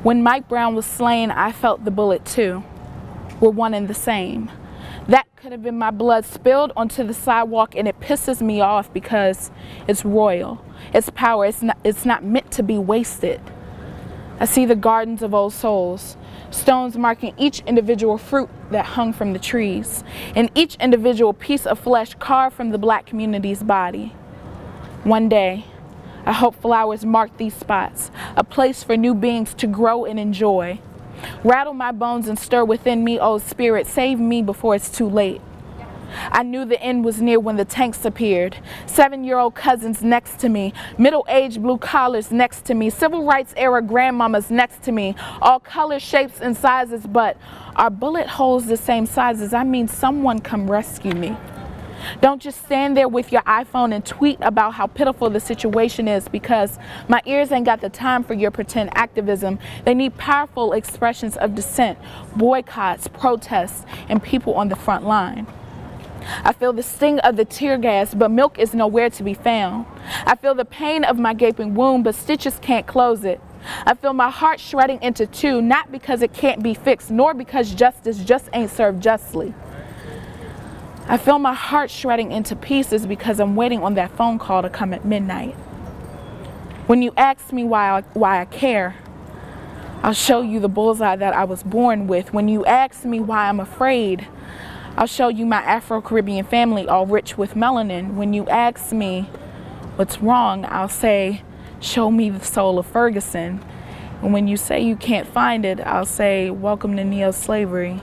When Mike Brown was slain, I felt the bullet too. We're one and the same. That could have been my blood spilled onto the sidewalk, and it pisses me off because it's royal. It's power. It's not meant to be wasted. I see the gardens of old souls, stones marking each individual fruit that hung from the trees, and each individual piece of flesh carved from the Black community's body. One day, I hope flowers mark these spots, a place for new beings to grow and enjoy. Rattle my bones and stir within me, old spirit, save me before it's too late. I knew the end was near when the tanks appeared. 7-year-old cousins next to me, middle-aged blue collars next to me, civil rights era grandmamas next to me, all colors, shapes, and sizes, but are bullet holes the same sizes? I mean, someone come rescue me. Don't just stand there with your iPhone and tweet about how pitiful the situation is, because my ears ain't got the time for your pretend activism. They need powerful expressions of dissent, boycotts, protests, and people on the front line. I feel the sting of the tear gas, but milk is nowhere to be found. I feel the pain of my gaping wound, but stitches can't close it. I feel my heart shredding into two, not because it can't be fixed, nor because justice just ain't served justly. I feel my heart shredding into pieces because I'm waiting on that phone call to come at midnight. When you ask me why I care, I'll show you the bullseye that I was born with. When you ask me why I'm afraid, I'll show you my Afro-Caribbean family all rich with melanin. When you ask me what's wrong, I'll say, show me the soul of Ferguson. And when you say you can't find it, I'll say, welcome to neo-slavery.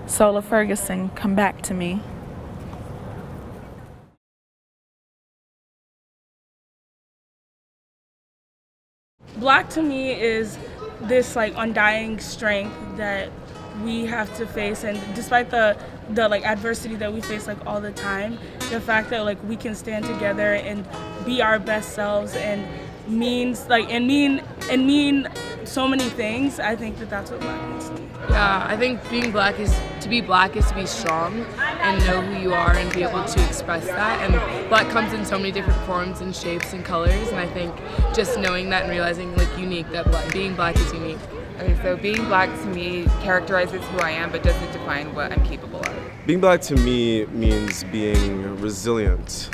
Soul of Ferguson, come back to me. Black to me is this like undying strength that we have to face, and despite the like adversity that we face like all the time, the fact that like we can stand together and be our best selves and mean so many things. I think that's what Black means to me. Yeah, I think being black is to be strong and know who you are and be able to express that. And Black comes in so many different forms and shapes and colors, and I think just knowing that and realizing like being Black is unique. Okay, so being Black to me characterizes who I am, but doesn't define what I'm capable of. Being Black to me means being resilient.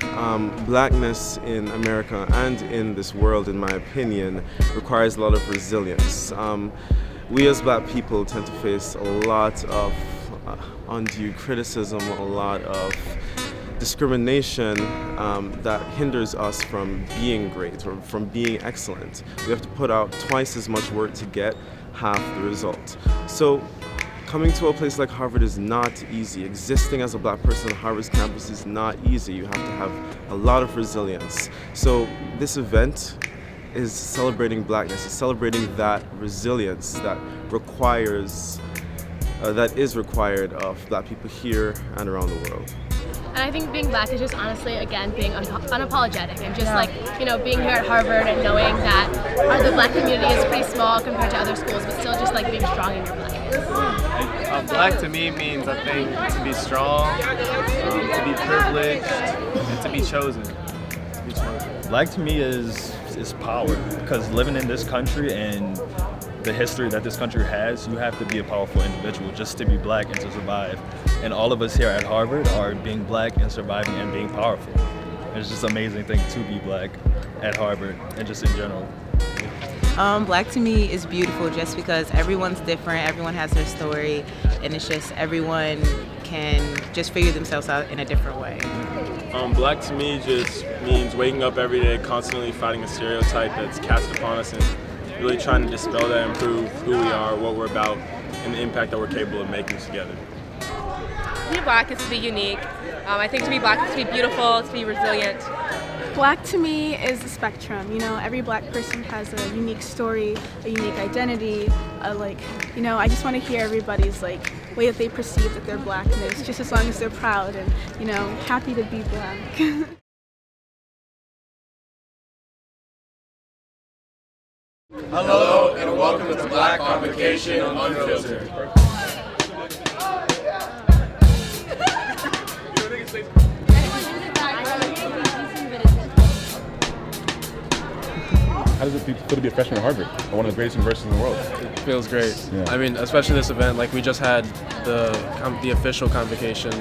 Blackness in America and in this world, in my opinion, requires a lot of resilience. We as Black people tend to face a lot of undue criticism, a lot of discrimination that hinders us from being great or from being excellent. We have to put out twice as much work to get half the result. So coming to a place like Harvard is not easy. Existing as a Black person on Harvard's campus is not easy. You have to have a lot of resilience. So this event is celebrating Blackness, it's celebrating that resilience that is required of Black people here and around the world. And I think being Black is just honestly, again, being unapologetic and just being here at Harvard and knowing that the Black community is pretty small compared to other schools, but still just like being strong in your Blackness. Black to me means, I think, to be strong, to be privileged, and to be chosen. Black to me is power, because living in this country and the history that this country has, you have to be a powerful individual just to be Black and to survive. And all of us here at Harvard are being Black and surviving and being powerful. It's just an amazing thing to be Black at Harvard and just in general. Black to me is beautiful just because everyone's different, everyone has their story, and it's just everyone can just figure themselves out in a different way. Black to me just means waking up every day constantly fighting a stereotype that's cast upon us and really trying to dispel that and prove who we are, what we're about, and the impact that we're capable of making together. To be Black is to be unique. I think to be Black is to be beautiful, to be resilient. Black to me is a spectrum. You know, every Black person has a unique story, a unique identity. I just want to hear everybody's way that they perceive that they're Blackness, just as long as they're proud and happy to be Black. Hello and welcome to the Black Convocation on Unfiltered. how does it feel to be a freshman at Harvard, one of the greatest universities in the world? It feels great. Yeah. I mean, especially this event, like we just had the official convocation,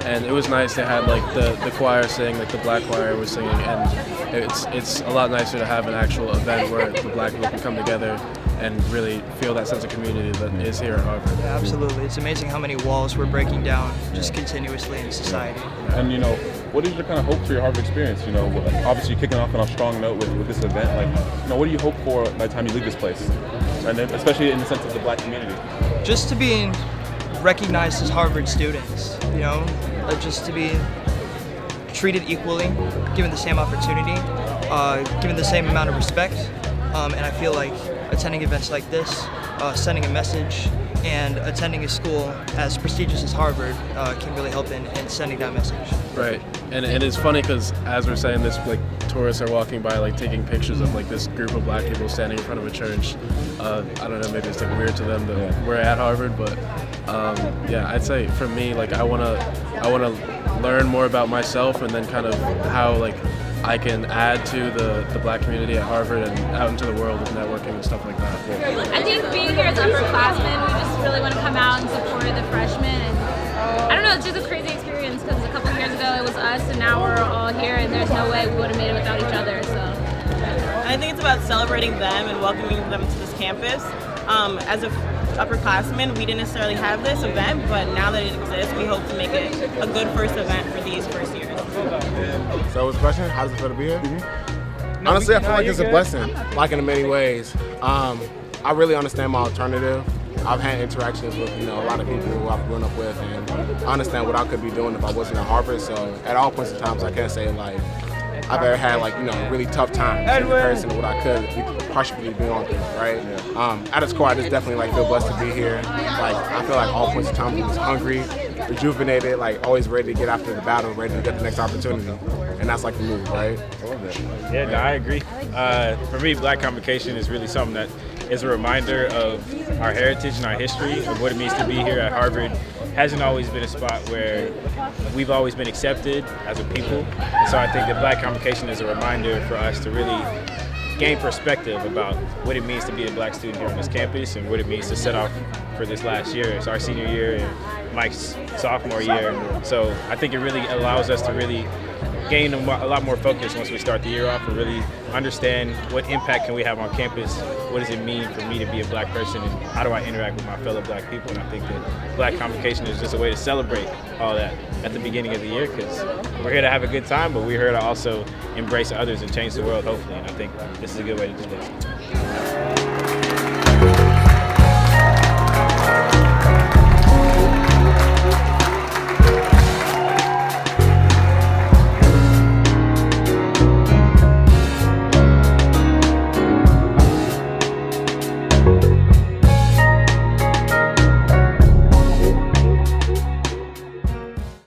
and it was nice. They had like the choir sing, like the black choir was singing, and it's a lot nicer to have an actual event where the black people can come together and really feel that sense of community that is here at Harvard. Yeah, absolutely. It's amazing how many walls we're breaking down just continuously in society. And you know, what is your kind of hope for your Harvard experience? You know, obviously you're kicking off on a strong note with this event. Like, you know, what do you hope for by the time you leave this place? And then, especially in the sense of the black community. Just to be recognized as Harvard students, you know, just to be treated equally, given the same opportunity, given the same amount of respect. And I feel like attending events like this, sending a message, and attending a school as prestigious as Harvard can really help in sending that message. Right, and it's funny because as we're saying this, like tourists are walking by, like taking pictures of like this group of black people standing in front of a church. I don't know, maybe it's like weird to them that we're at Harvard, but yeah, I'd say for me, like I wanna learn more about myself, and then kind of how like I can add to the black community at Harvard and out into the world with networking and stuff like that. I think being here as upperclassmen, we just really want to come out and support the freshmen. And I don't know, it's just a crazy experience because a couple of years ago it was us, and now we're all here, and there's no way we would have made it without each other. So I think it's about celebrating them and welcoming them to this campus. As a upperclassmen, we didn't necessarily have this event, but now that it exists, we hope to make it a good first event for these first years. So what's the question? How does it feel to be here? Honestly, I feel like it's a blessing, like in many ways. I really understand my alternative. I've had interactions with, you know, a lot of people who I've grown up with, and I understand what I could be doing if I wasn't at Harvard. So at all points in times, I can't say like I've ever had like, you know, really tough times in comparison to what I could partially be on through, right? At its core, I just definitely like feel blessed to be here. Like I feel like all points in time I'm just hungry, rejuvenated, like always ready to get after the battle, ready to get the next opportunity, and that's like the move, right? Yeah, no, I agree. For me, Black Convocation is really something that is a reminder of our heritage and our history, of what it means to be here at Harvard. Hasn't always been a spot where we've always been accepted as a people. And so I think that Black Convocation is a reminder for us to really gain perspective about what it means to be a black student here on this campus and what it means to set off for this last year. It's our senior year and Mike's sophomore year. So I think it really allows us to really gain a lot more focus once we start the year off and really understand what impact can we have on campus, what does it mean for me to be a black person, and how do I interact with my fellow black people. And I think that Black Convocation is just a way to celebrate all that at the beginning of the year, because we're here to have a good time, but we're here to also embrace others and change the world, hopefully. And I think this is a good way to do this.